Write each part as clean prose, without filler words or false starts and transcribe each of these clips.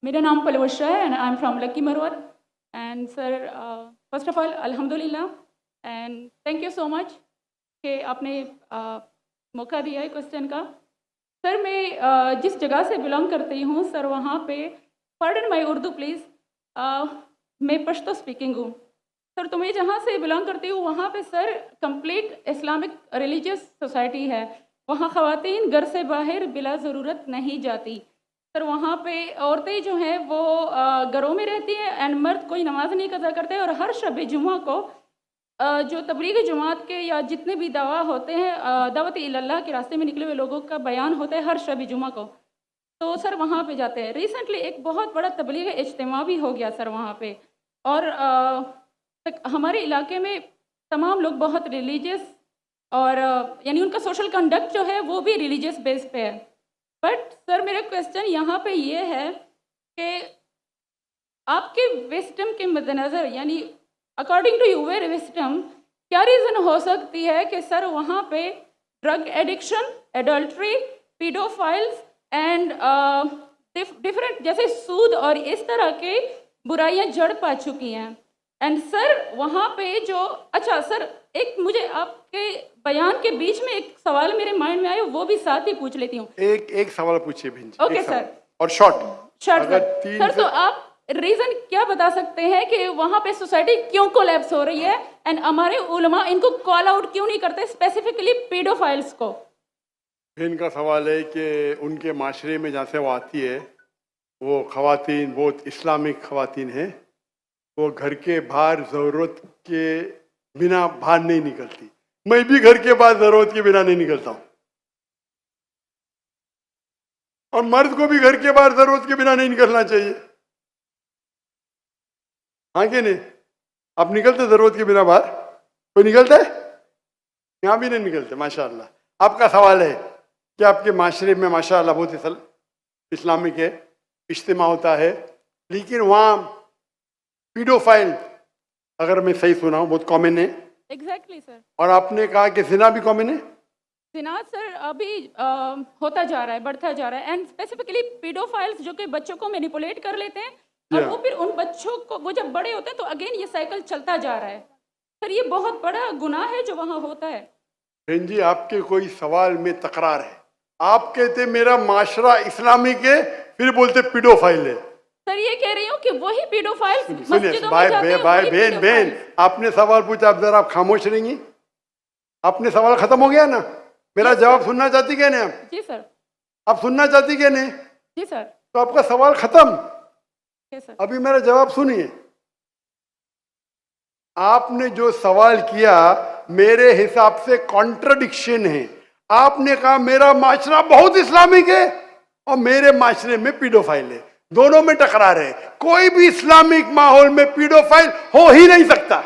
मेरा नाम पलवशा है and I am from Lakki Marwat and sir first of all अल्हम्दुलिल्लाह and thank you so much कि आपने मौका दिया है क्वेश्चन का। सर मैं जिस जगह से बिलोंग करती हूँ सर वहाँ पे पार्डन माई उर्दू प्लीज़, मैं पश्तो स्पीकिंग हूँ सर। तो मैं जहाँ से बिलोंग करती हूँ वहाँ पे sir complete Islamic religious society है। वहाँ ख़वातीन घर से बाहर बिला ज़रूरत नहीं जाती सर। वहाँ पे औरतें जो हैं वो घरों में रहती हैं एंड मर्द कोई नमाज नहीं कज़ा करते। और हर शब जुमा को जो तबलीगी जमात के या जितने भी दवा होते हैं दावत इल्लल्लाह के रास्ते में निकले हुए लोगों का बयान होता है हर शब जुमा को, तो सर वहाँ पे जाते हैं। रिसेंटली एक बहुत बड़ा तबलीगी इज्तिमा भी हो गया सर वहाँ पे। और हमारे इलाके में तमाम लोग बहुत रिलीजियस और यानी उनका सोशल कंडक्ट जो है वो भी रिलीजियस बेस पे है। बट सर मेरा क्वेश्चन यहाँ पे ये है कि आपके विस्डम के मद्देनज़र यानी अकॉर्डिंग टू यूर विस्डम क्या रीज़न हो सकती है कि सर वहाँ पे drug addiction, adultery, paedophiles and different जैसे सूद और इस तरह के बुराइयाँ जड़ पा चुकी हैं। एंड सर वहाँ पे जो अच्छा सर एक मुझे आपके बयान के बीच में एक सवाल मेरे माइंड में आया वो भी साथ ही पूछ लेती हूँ। एक सवाल पूछिए बहन जी। ओके एक सवाल। सर। और शॉर्ट सर तो आप रीजन क्या बता सकते हैं कि वहाँ पे सोसाइटी क्यों कोलैप्स हो रही है एंड हमारे उलमा इनको कॉल आउट क्यों नहीं करते, स्पेसिफिकली पीडोफाइल्स को? बहन का सवाल है कि उनके माशरे में जहाँ से वो आती है वो खवातीन बहुत इस्लामिक खवातीन हैं, वो घर के बाहर ज़रूरत के बिना बाहर नहीं निकलती। मैं भी घर के बाहर ज़रूरत के बिना नहीं निकलता हूँ और मर्द को भी घर के बाहर ज़रूरत के बिना नहीं निकलना चाहिए। हाँ कि नहीं? आप निकलते ज़रूरत के बिना बाहर? कोई निकलता है? यहाँ भी नहीं निकलते माशाअल्लाह। आपका सवाल है कि आपके माशरे में माशाअल्लाह बहुत इस्लामिक है, इज्तिमा होता है, लेकिन वहाँ पीडोफाइल अगर मैं सही सुना हूँ बहुत कॉमन है। Exactly sir. और आपने कहा कि जिना भी कॉमन है। जिना सर अभी होता जा रहा है, बढ़ता जा रहा है एंड स्पेसिफिकली पीडोफाइल्स जो कि बच्चों को मैनिपुलेट कर लेते हैं और वो फिर उन बच्चों को वो जब बड़े होते हैं तो अगेन ये साइकिल चलता जा रहा है सर। ये बहुत बड़ा गुनाह है जो वहाँ होता है। बहन जी आपके कोई सवाल में तकरार है। आप कहते मेरा माशरा इस्लामिक है, फिर बोलते पीडोफाइल है। सर ये कह रही हूँ कि वही पीडोफाइल्स सुनिए मस्जिदों में भाई जाते हैं, भाई वही बहन बहन pedophiles। आपने सवाल पूछा, आप जरा आप खामोश रहेंगी? आपने सवाल खत्म हो गया ना? मेरा जवाब सुनना चाहती क्या नहीं? आप जी सर। आप सुनना चाहती क्या नहीं? जी सर। तो आपका सवाल खत्म। सर अभी मेरा जवाब सुनिए। आपने जो सवाल किया मेरे हिसाब से कॉन्ट्रडिक्शन है। आपने कहा मेरा माशरा बहुत इस्लामिक है और मेरे माशरे में पीडोफाइल है, दोनों में टकरार है। कोई भी इस्लामिक माहौल में पीडोफाइल हो ही नहीं सकता।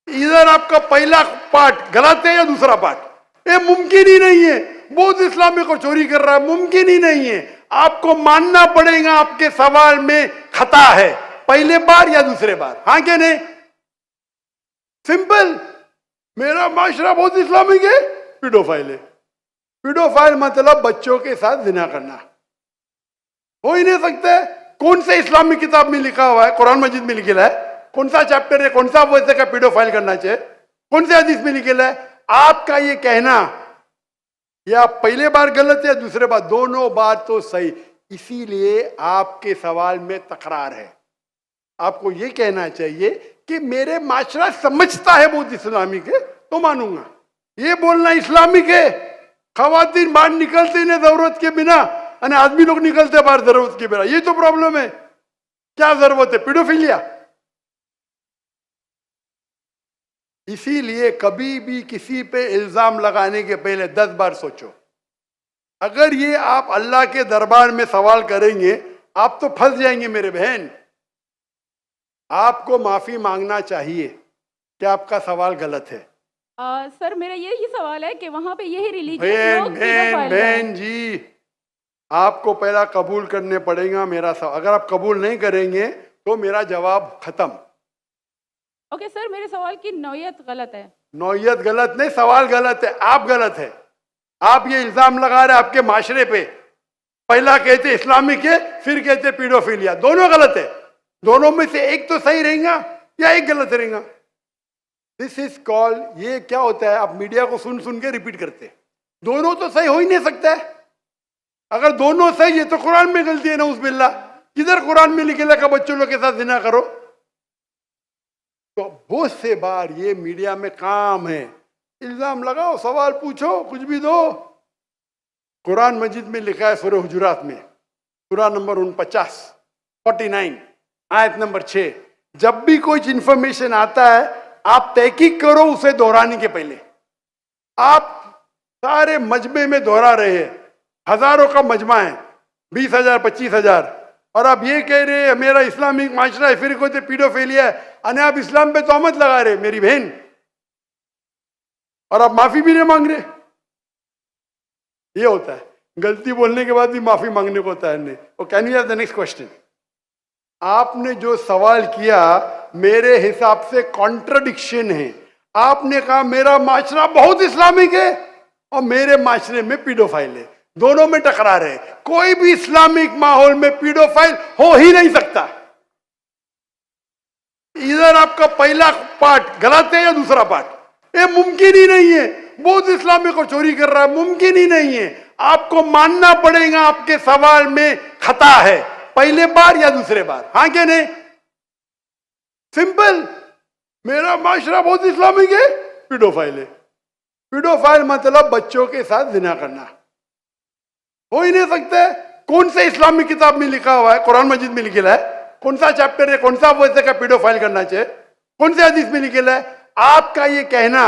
इधर आपका पहला पार्ट गलत है या दूसरा पार्ट? ये मुमकिन ही नहीं है। बहुत इस्लामिक को चोरी कर रहा है, मुमकिन ही नहीं है। आपको मानना पड़ेगा आपके सवाल में खता है, पहले बार या दूसरे बार। हाँ क्या नहीं? सिंपल। मेरा माशरा बहुत इस्लामिक है, पीडोफाइल है। पीडोफाइल मतलब बच्चों के साथ जिना करना हो ही नहीं सकता है। कौन से इस्लामिक किताब में लिखा हुआ है? कुरान मजीद में लिखा है? कौन सा चैप्टर है, कौन सा वैसे का पीडोफाइल करना चाहिए? कौन से हदीस में लिखा है? आपका ये कहना या पहले बार गलत है, दूसरे बार, दोनों बात तो सही। इसीलिए आपके सवाल में तकरार है। आपको ये कहना चाहिए कि मेरे माशरा समझता है बहुत इस्लामिक है तो मानूंगा। ये बोलना इस्लामिक है, खवातीन बाहर निकलते नहीं जरूरत के बिना और आदमी लोग निकलते बाहर जरूरत के बिना, ये तो प्रॉब्लम है। क्या जरूरत है? पीडोफिलिया। इसीलिए कभी भी किसी पे इल्जाम लगाने के पहले 10 बार सोचो। अगर ये आप अल्लाह के दरबार में सवाल करेंगे आप तो फंस जाएंगे मेरे बहन। आपको माफी मांगना चाहिए कि आपका सवाल गलत है। सर मेरा यही सवाल है कि वहाँ पे यही रिलीजियस बहन लोग बहन pedophile बहन हैं। जी आपको पहला कबूल करने पड़ेगा मेरा सवाल। अगर आप कबूल नहीं करेंगे तो मेरा जवाब खत्म। ओके सर, मेरे सवाल की नौयत गलत है। नौयत गलत नहीं, सवाल गलत है। आप गलत है। आप ये इल्जाम लगा रहे आपके माशरे पे। पहला कहते इस्लामिक है, फिर कहते पीडोफिलिया। दोनों गलत है। दोनों में से एक तो सही रहेगा या एक गलत रहेगा। दिस इज कॉल्ड, ये क्या होता है, आप मीडिया को सुन सुन के रिपीट करते हैं। दोनों तो सही हो ही नहीं सकता है। अगर दोनों सही है तो कुरान में गलती है ना, उस बिल्ला। किधर कुरान में लिखेला का बच्चों लोग के साथ जिना करो? तो बहुत से बार ये मीडिया में काम है, इल्जाम लगाओ, सवाल पूछो, कुछ भी दो। कुरान मजीद में लिखा है सूरह हुजुरात में, सूरह नंबर 49 आयत नंबर 6, जब भी कोई इंफॉर्मेशन आता है आप तहकीक करो उसे दोहराने के पहले। आप सारे मजमे में दोहरा रहे हैं, हजारों का मजमा है, 20,000 25,000, और आप ये कह रहे हैं मेरा इस्लामिक माशरा है, फिर कोई पीडोफिलिया है, अने आप इस्लाम पे तोहमत लगा रहे मेरी बहन, और आप माफी भी नहीं मांग रहे। ये होता है, गलती बोलने के बाद भी माफी मांगने को होता है नहीं। और can you have the next question? आपने जो सवाल किया मेरे हिसाब से कॉन्ट्रडिक्शन है। आपने कहा मेरा माशरा बहुत इस्लामिक है और मेरे माशरे में पीडोफाइल है, दोनों में टकरार है। कोई भी इस्लामिक माहौल में पीडोफाइल हो ही नहीं सकता। इधर आपका पहला पार्ट गलत है या दूसरा पार्ट, ये मुमकिन ही नहीं है। बहुत इस्लामिक को चोरी कर रहा है, मुमकिन ही नहीं है। आपको मानना पड़ेगा आपके सवाल में खता है, पहले बार या दूसरे बार, हाँ क्या नहीं? सिंपल। मेरा माशरा बहुत इस्लामिक है, पीडोफाइल है। पीडोफाइल मतलब बच्चों के साथ जिना करना, हो ही नहीं सकता है। कौन से इस्लामिक किताब में लिखा हुआ है? कुरान मजीद में लिखा है। कौन सा चैप्टर है, कौन सा वैसे का पीडोफाइल करना चाहिए? कौन से हदीस में लिखा है? आपका ये कहना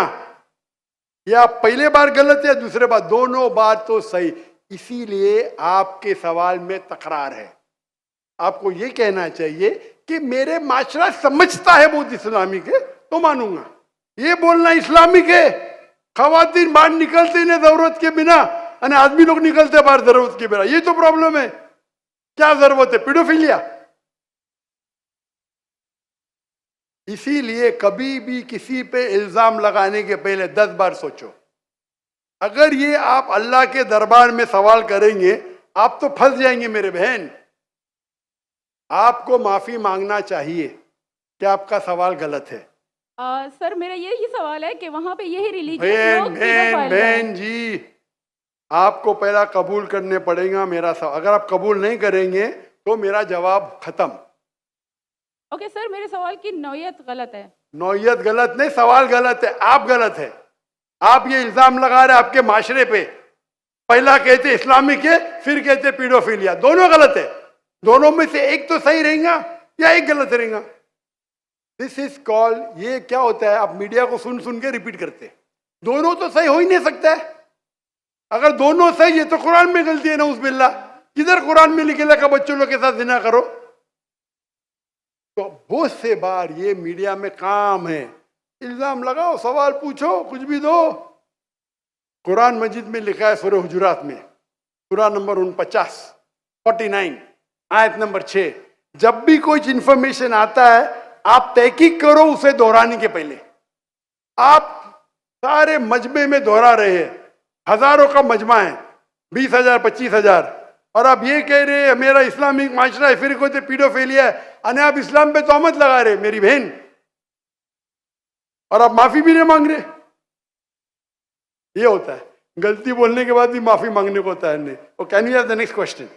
या पहले बार गलत है, दूसरे बार, दोनों बार तो सही। इसीलिए आपके सवाल में तकरार है। आपको ये कहना चाहिए कि मेरे माशरा समझता है बहुत इस्लामिक है तो मानूंगा। ये बोलना इस्लामिक है, खवातीन बाहर निकलते नहीं जरूरत के बिना, और आदमी लोग निकलते बाहर जरूरत के बिना, ये तो प्रॉब्लम है। क्या जरूरत है? पीडोफिलिया। इसीलिए कभी भी किसी पे इल्जाम लगाने के पहले 10 बार सोचो। अगर ये आप अल्लाह के दरबार में सवाल करेंगे आप तो फंस जाएंगे मेरे बहन। आपको माफी मांगना चाहिए कि आपका सवाल गलत है। सर मेरा यही सवाल है कि वहाँ पे यही रिलीजियस बहन लोग बहन pedophile हैं। बहन जी, आपको पहला कबूल करने पड़ेगा मेरा सवाल। अगर आप कबूल नहीं करेंगे तो मेरा जवाब खत्म। ओके सर, मेरे सवाल की नौयत गलत है। नौयत गलत नहीं, सवाल गलत है, आप गलत है। आप ये इल्जाम लगा रहे आपके माशरे पे, पहला कहते इस्लामिक है, फिर कहते पीडोफिलिया। दोनों गलत है। दोनों में से एक तो सही रहेगा या एक गलत रहेगा। दिस इज कॉल्ड, ये क्या होता है, आप मीडिया को सुन सुन के रिपीट करते हैं। दोनों तो सही हो ही नहीं सकता है। अगर दोनों सही है तो कुरान में गलती है ना, उस बिल्ला। किधर कुरान में लिखेला का बच्चों लोग के साथ जिना करो? तो बहुत से बार ये मीडिया में काम है, इल्जाम लगाओ, सवाल पूछो, कुछ भी दो। कुरान मजीद में लिखा है सूरह हुजुरात में, सूरह नंबर 49 आयत नंबर 6, जब भी कोई इंफॉर्मेशन आता है आप तहकीक करो उसे दोहराने के पहले। आप सारे मजमे में दोहरा रहे हैं, हजारों का मजमा है, 20,000 25,000, और आप ये कह रहे हैं मेरा इस्लामिक माशरा है, फिर कोई पीडोफिलिया है, अने आप इस्लाम पे तोहमत लगा रहे मेरी बहन, और आप माफी भी नहीं मांग रहे। ये होता है, गलती बोलने के बाद भी माफी मांगने को होता है नहीं। और can you have the next question?